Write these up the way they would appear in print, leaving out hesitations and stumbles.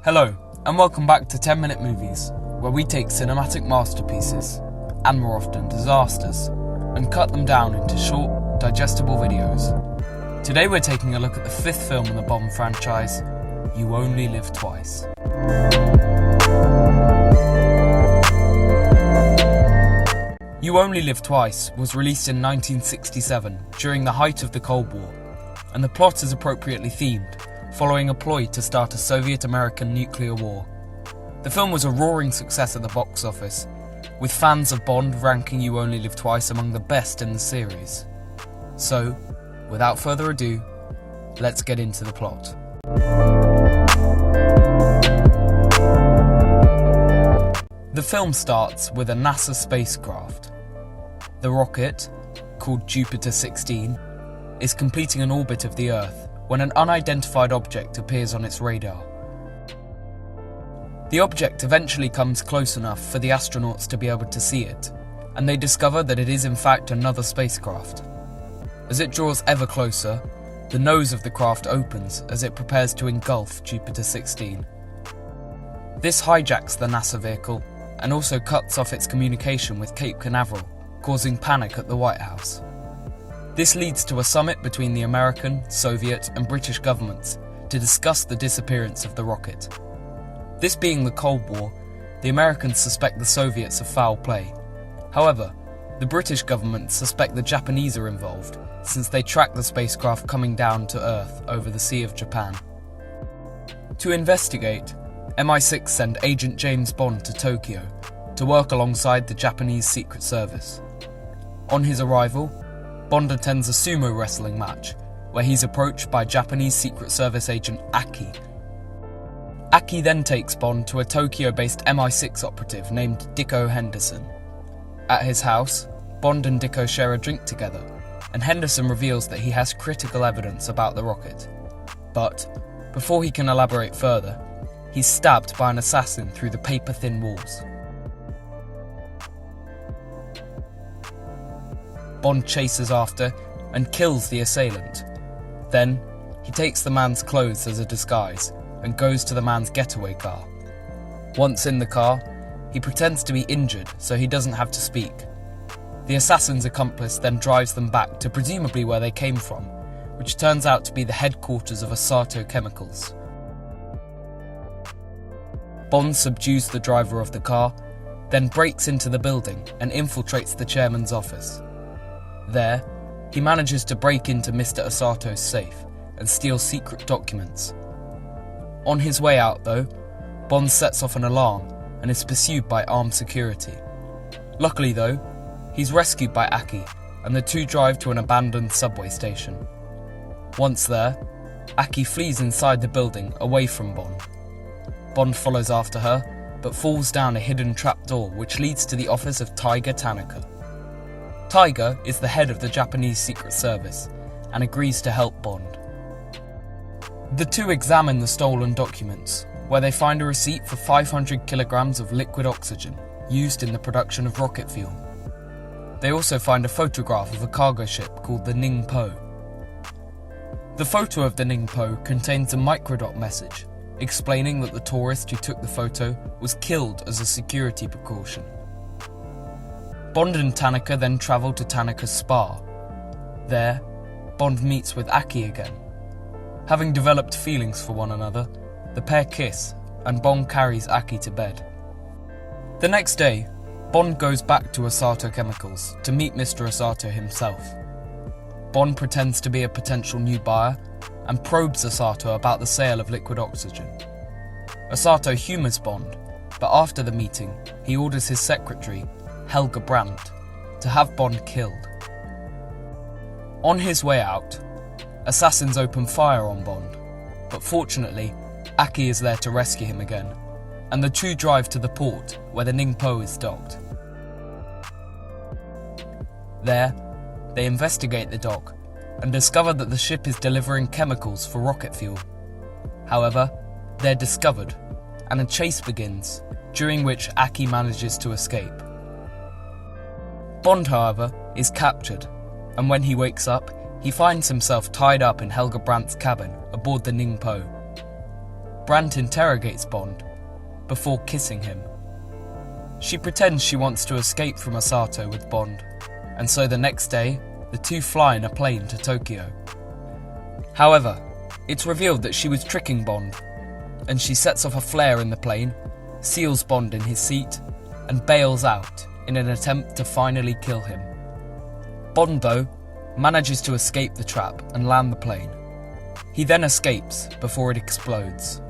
Hello, and welcome back to 10 Minute Movies, where we take cinematic masterpieces, and more often disasters, and cut them down into short, digestible videos. Today we're taking a look at the fifth film in the Bond franchise, You Only Live Twice. You Only Live Twice was released in 1967 during the height of the Cold War, and the plot is appropriately themed, following a ploy to start a Soviet-American nuclear war. The film was a roaring success at the box office, with fans of Bond ranking You Only Live Twice among the best in the series. So, without further ado, let's get into the plot. The film starts with a NASA spacecraft. The rocket, called Jupiter 16, is completing an orbit of the Earth when an unidentified object appears on its radar. The object eventually comes close enough for the astronauts to be able to see it, and they discover that it is in fact another spacecraft. As it draws ever closer, the nose of the craft opens as it prepares to engulf Jupiter 16. This hijacks the NASA vehicle and also cuts off its communication with Cape Canaveral, causing panic at the White House. This leads to a summit between the American, Soviet, and British governments to discuss the disappearance of the rocket. This being the Cold War, the Americans suspect the Soviets of foul play. However, the British government suspect the Japanese are involved, since they track the spacecraft coming down to Earth over the Sea of Japan. To investigate, MI6 send Agent James Bond to Tokyo to work alongside the Japanese Secret Service. On his arrival, Bond attends a sumo wrestling match, where he's approached by Japanese Secret Service agent Aki. Aki then takes Bond to a Tokyo-based MI6 operative named Dicko Henderson. At his house, Bond and Dicko share a drink together, and Henderson reveals that he has critical evidence about the rocket. But, before he can elaborate further, he's stabbed by an assassin through the paper-thin walls. Bond chases after and kills the assailant. Then, he takes the man's clothes as a disguise and goes to the man's getaway car. Once in the car, he pretends to be injured so he doesn't have to speak. The assassin's accomplice then drives them back to presumably where they came from, which turns out to be the headquarters of Asato Chemicals. Bond subdues the driver of the car, then breaks into the building and infiltrates the chairman's office. There, he manages to break into Mr. Asato's safe and steal secret documents. On his way out, though, Bond sets off an alarm and is pursued by armed security. Luckily, though, he's rescued by Aki, and the two drive to an abandoned subway station. Once there, Aki flees inside the building away from Bond. Bond follows after her, but falls down a hidden trapdoor which leads to the office of Taiga Tanaka. Taiga is the head of the Japanese Secret Service and agrees to help Bond. The two examine the stolen documents, where they find a receipt for 500 kilograms of liquid oxygen used in the production of rocket fuel. They also find a photograph of a cargo ship called the Ningpo. The photo of the Ningpo contains a microdot message explaining that the tourist who took the photo was killed as a security precaution. Bond and Tanaka then travel to Tanaka's spa. There, Bond meets with Aki again. Having developed feelings for one another, the pair kiss, and Bond carries Aki to bed. The next day, Bond goes back to Asato Chemicals to meet Mr. Asato himself. Bond pretends to be a potential new buyer and probes Asato about the sale of liquid oxygen. Asato humours Bond, but after the meeting, he orders his secretary, Helga Brandt, to have Bond killed. On his way out, assassins open fire on Bond, but fortunately, Aki is there to rescue him again, and the two drive to the port where the Ningpo is docked. There, they investigate the dock and discover that the ship is delivering chemicals for rocket fuel. However, they're discovered, and a chase begins, during which Aki manages to escape. Bond, however, is captured, and when he wakes up, he finds himself tied up in Helga Brandt's cabin aboard the Ningpo. Brandt interrogates Bond before kissing him. She pretends she wants to escape from Osato with Bond, and so the next day, the two fly in a plane to Tokyo. However, it's revealed that she was tricking Bond, and she sets off a flare in the plane, seals Bond in his seat, and bails out in an attempt to finally kill him. Bond, though, manages to escape the trap and land the plane. He then escapes before it explodes.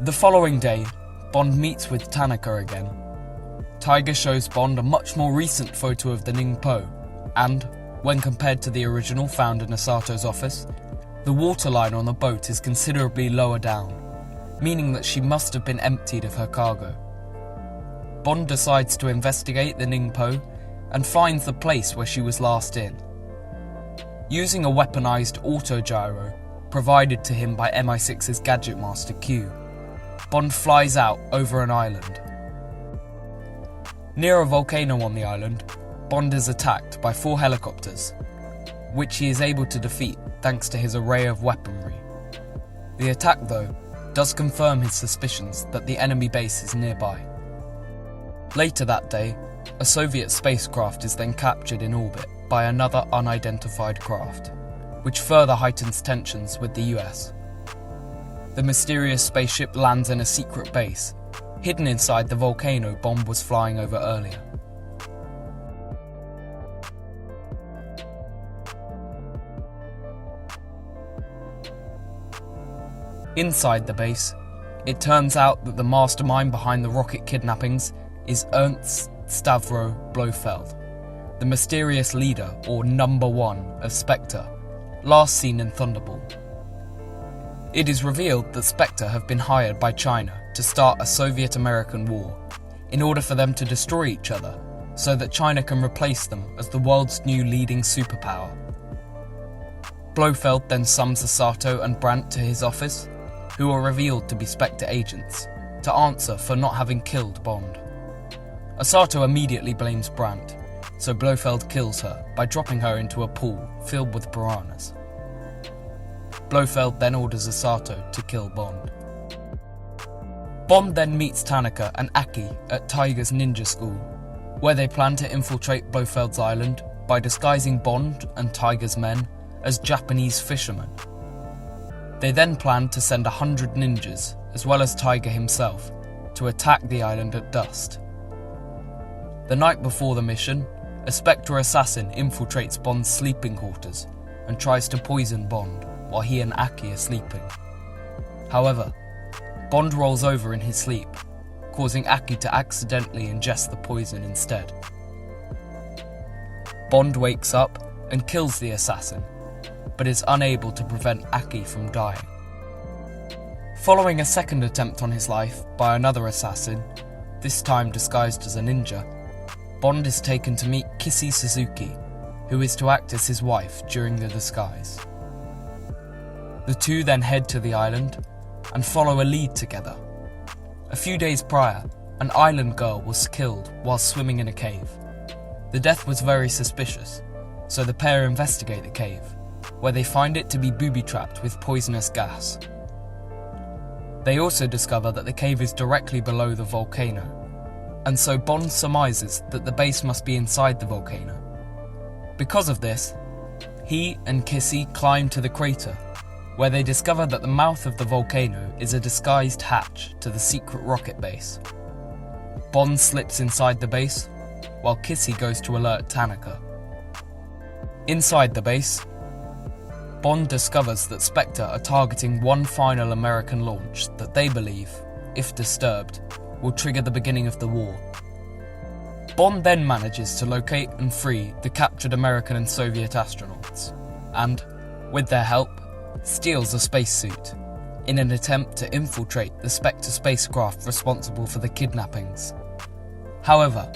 The following day, Bond meets with Tanaka again. Tiger shows Bond a much more recent photo of the Ningpo, and, when compared to the original found in Osato's office, the waterline on the boat is considerably lower down, meaning that she must have been emptied of her cargo. Bond decides to investigate the Ningpo and finds the place where she was last in. Using a weaponized autogyro provided to him by MI6's gadget master Q, Bond flies out over an island. Near a volcano on the island, Bond is attacked by 4 helicopters, which he is able to defeat thanks to his array of weaponry. The attack, though, does confirm his suspicions that the enemy base is nearby. Later that day, a Soviet spacecraft is then captured in orbit by another unidentified craft, which further heightens tensions with the US. The mysterious spaceship lands in a secret base, hidden inside the volcano Bond was flying over earlier. Inside the base, it turns out that the mastermind behind the rocket kidnappings is Ernst Stavro Blofeld, the mysterious leader or number 1 of Spectre, last seen in Thunderball. It is revealed that Spectre have been hired by China to start a Soviet-American war in order for them to destroy each other so that China can replace them as the world's new leading superpower. Blofeld then summons Osato and Brandt to his office, who are revealed to be Spectre agents, to answer for not having killed Bond. Osato immediately blames Brandt, so Blofeld kills her by dropping her into a pool filled with piranhas. Blofeld then orders Osato to kill Bond. Bond then meets Tanaka and Aki at Tiger's ninja school, where they plan to infiltrate Blofeld's island by disguising Bond and Tiger's men as Japanese fishermen. They then plan to send 100 ninjas, as well as Tiger himself, to attack the island at dusk. The night before the mission, a Spectre assassin infiltrates Bond's sleeping quarters and tries to poison Bond while he and Aki are sleeping. However, Bond rolls over in his sleep, causing Aki to accidentally ingest the poison instead. Bond wakes up and kills the assassin, but is unable to prevent Aki from dying. Following a second attempt on his life by another assassin, this time disguised as a ninja, Bond is taken to meet Kissy Suzuki, who is to act as his wife during the disguise. The two then head to the island and follow a lead together. A few days prior, an island girl was killed while swimming in a cave. The death was very suspicious, so the pair investigate the cave, where they find it to be booby-trapped with poisonous gas. They also discover that the cave is directly below the volcano, and so Bond surmises that the base must be inside the volcano. Because of this, he and Kissy climb to the crater, where they discover that the mouth of the volcano is a disguised hatch to the secret rocket base. Bond slips inside the base, while Kissy goes to alert Tanaka. Inside the base, Bond discovers that Spectre are targeting one final American launch that they believe, if disturbed, will trigger the beginning of the war. Bond then manages to locate and free the captured American and Soviet astronauts, and, with their help, steals a spacesuit in an attempt to infiltrate the Spectre spacecraft responsible for the kidnappings. However,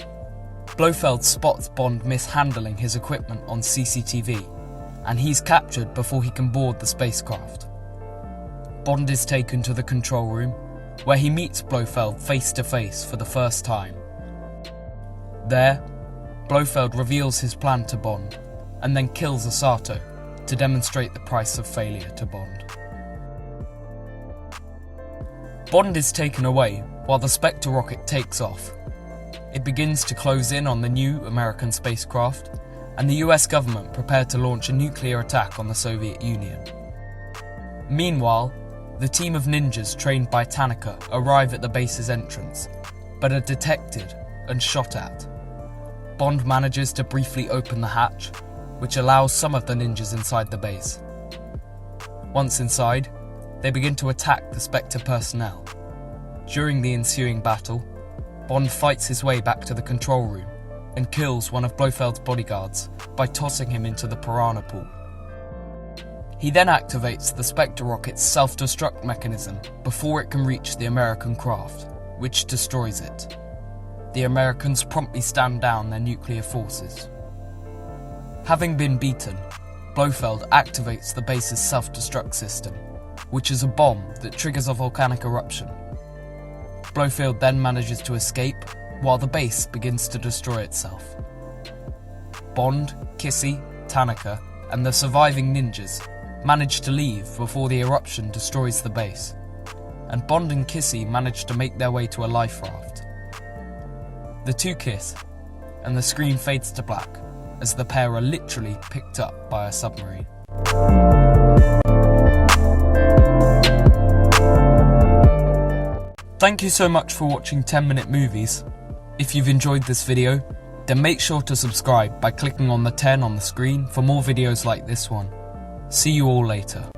Blofeld spots Bond mishandling his equipment on CCTV, and he's captured before he can board the spacecraft. Bond is taken to the control room, where he meets Blofeld face to face for the first time. There, Blofeld reveals his plan to Bond, and then kills Osato, to demonstrate the price of failure to Bond. Bond is taken away while the Spectre rocket takes off. It begins to close in on the new American spacecraft, and the US government prepared to launch a nuclear attack on the Soviet Union. Meanwhile, the team of ninjas trained by Tanaka arrive at the base's entrance, but are detected and shot at. Bond manages to briefly open the hatch, which allows some of the ninjas inside the base. Once inside, they begin to attack the Spectre personnel. During the ensuing battle, Bond fights his way back to the control room and kills one of Blofeld's bodyguards by tossing him into the piranha pool. He then activates the Spectre rocket's self-destruct mechanism before it can reach the American craft, which destroys it. The Americans promptly stand down their nuclear forces. Having been beaten, Blofeld activates the base's self-destruct system, which is a bomb that triggers a volcanic eruption. Blofeld then manages to escape, while the base begins to destroy itself. Bond, Kissy, Tanaka, and the surviving ninjas manage to leave before the eruption destroys the base, and Bond and Kissy manage to make their way to a life raft. The two kiss, and the screen fades to black as the pair are literally picked up by a submarine. Thank you so much for watching 10-Minute Movies. If you've enjoyed this video, then make sure to subscribe by clicking on the 10 on the screen for more videos like this one. See you all later.